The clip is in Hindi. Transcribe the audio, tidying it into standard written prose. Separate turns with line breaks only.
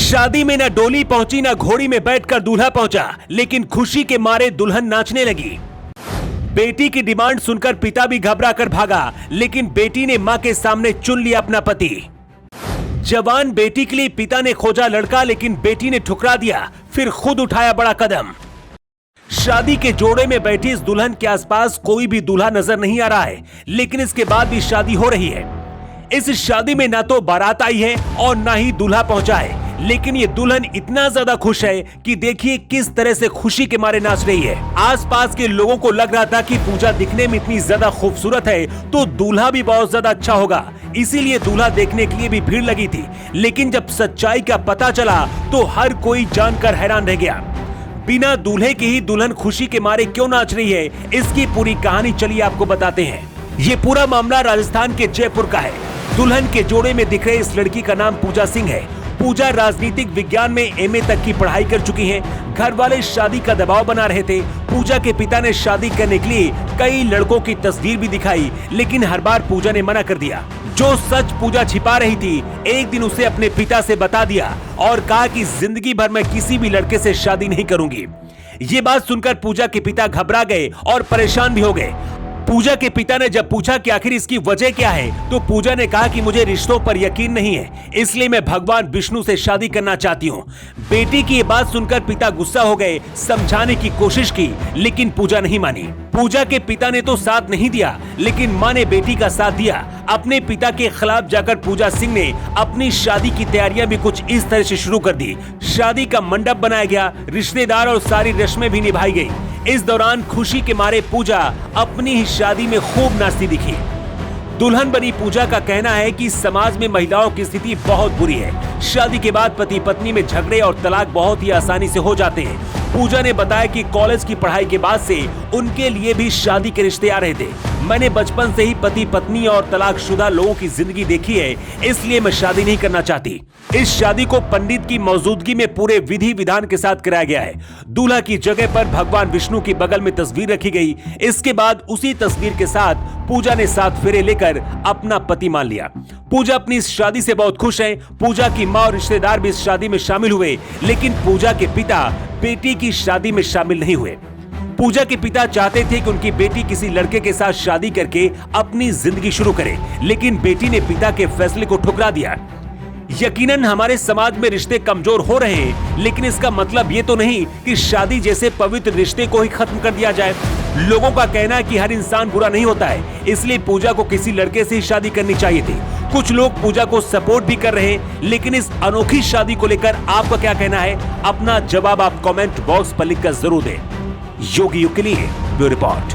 शादी में न डोली पहुंची न घोड़ी में बैठकर दूल्हा पहुंचा, लेकिन खुशी के मारे दुल्हन नाचने लगी। बेटी की डिमांड सुनकर पिता भी घबरा कर भागा, लेकिन बेटी ने मां के सामने चुन लिया अपना पति। जवान बेटी के लिए पिता ने खोजा लड़का, लेकिन बेटी ने ठुकरा दिया, फिर खुद उठाया बड़ा कदम। शादी के जोड़े में बैठी इस दुल्हन के आसपास कोई भी दूल्हा नजर नहीं आ रहा है, लेकिन इसके बाद भी शादी हो रही है। इस शादी में ना तो बारात आई है और ना ही दूल्हा पहुंचा है, लेकिन ये दुल्हन इतना ज्यादा खुश है कि देखिए किस तरह से खुशी के मारे नाच रही है। आसपास के लोगों को लग रहा था कि पूजा दिखने में इतनी ज्यादा खूबसूरत है तो दूल्हा भी बहुत ज्यादा अच्छा होगा, इसीलिए दूल्हा देखने के लिए भी भीड़ लगी थी। लेकिन जब सच्चाई का पता चला तो हर कोई जानकर हैरान रह गया। बिना दूल्हे के ही दुल्हन खुशी के मारे क्यों नाच रही है, इसकी पूरी कहानी चलिए आपको बताते हैं। ये पूरा मामला राजस्थान के जयपुर का है। दुल्हन के जोड़े में दिख रहे इस लड़की का नाम पूजा सिंह है। पूजा राजनीतिक विज्ञान में एमए तक की पढ़ाई कर चुकी हैं। घर वाले शादी का दबाव बना रहे थे। पूजा के पिता ने शादी करने के लिए कई लड़कों की तस्वीर भी दिखाई, लेकिन हर बार पूजा ने मना कर दिया। जो सच पूजा छिपा रही थी, एक दिन उसे अपने पिता से बता दिया और कहा कि जिंदगी भर मैं किसी भी लड़के से शादी नहीं करूंगी। ये बात सुनकर पूजा के पिता घबरा गए और परेशान भी हो गए। पूजा के पिता ने जब पूछा कि आखिर इसकी वजह क्या है, तो पूजा ने कहा कि मुझे रिश्तों पर यकीन नहीं है, इसलिए मैं भगवान विष्णु से शादी करना चाहती हूँ। बेटी की ये बात सुनकर पिता गुस्सा हो गए, समझाने की कोशिश की, लेकिन पूजा नहीं मानी। पूजा के पिता ने तो साथ नहीं दिया, लेकिन माँ ने बेटी का साथ दिया। अपने पिता के खिलाफ जाकर पूजा सिंह ने अपनी शादी की तैयारियां भी कुछ इस तरह से शुरू कर दी। शादी का मंडप बनाया गया, रिश्तेदार और सारी रस्में भी निभाई गई। इस दौरान खुशी के मारे पूजा अपनी ही शादी में खूब नाचती दिखी। दुल्हन बनी पूजा का कहना है कि समाज में महिलाओं की स्थिति बहुत बुरी है। शादी के बाद पति पत्नी में झगड़े और तलाक बहुत ही आसानी से हो जाते हैं। पूजा ने बताया कि कॉलेज की पढ़ाई के बाद से उनके लिए भी शादी के रिश्ते आ रहे थे। मैंने बचपन से ही पति पत्नी और तलाकशुदा लोगों की जिंदगी देखी है, इसलिए मैं शादी नहीं करना चाहती। इस शादी को पंडित की मौजूदगी में पूरे विधि विधान के साथ कराया गया है। दूल्हा की जगह पर भगवान विष्णु की बगल में तस्वीर रखी गई। इसके बाद उसी तस्वीर के साथ पूजा ने 7 फेरे लेकर अपना पति मान लिया। पूजा अपनी इस शादी से बहुत खुश है। पूजा की माँ और रिश्तेदार भी इस शादी में शामिल हुए, लेकिन पूजा के पिता बेटी की शादी में शामिल नहीं हुए। पूजा के पिता चाहते थे कि उनकी बेटी किसी लड़के के साथ शादी करके अपनी जिंदगी शुरू करे, लेकिन बेटी ने पिता के फैसले को ठुकरा दिया। यकीनन हमारे समाज में रिश्ते कमजोर हो रहे हैं, लेकिन इसका मतलब ये तो नहीं कि शादी जैसे पवित्र रिश्ते को ही खत्म कर दिया जाए। लोगों का कहना है कि हर इंसान बुरा नहीं होता है, इसलिए पूजा को किसी लड़के से ही शादी करनी चाहिए थी। कुछ लोग पूजा को सपोर्ट भी कर रहे हैं, लेकिन इस अनोखी शादी को लेकर आपका क्या कहना है? अपना जवाब आप कमेंट बॉक्स पर लिखकर जरूर दें। योगी युग के लिए ब्यूरो रिपोर्ट।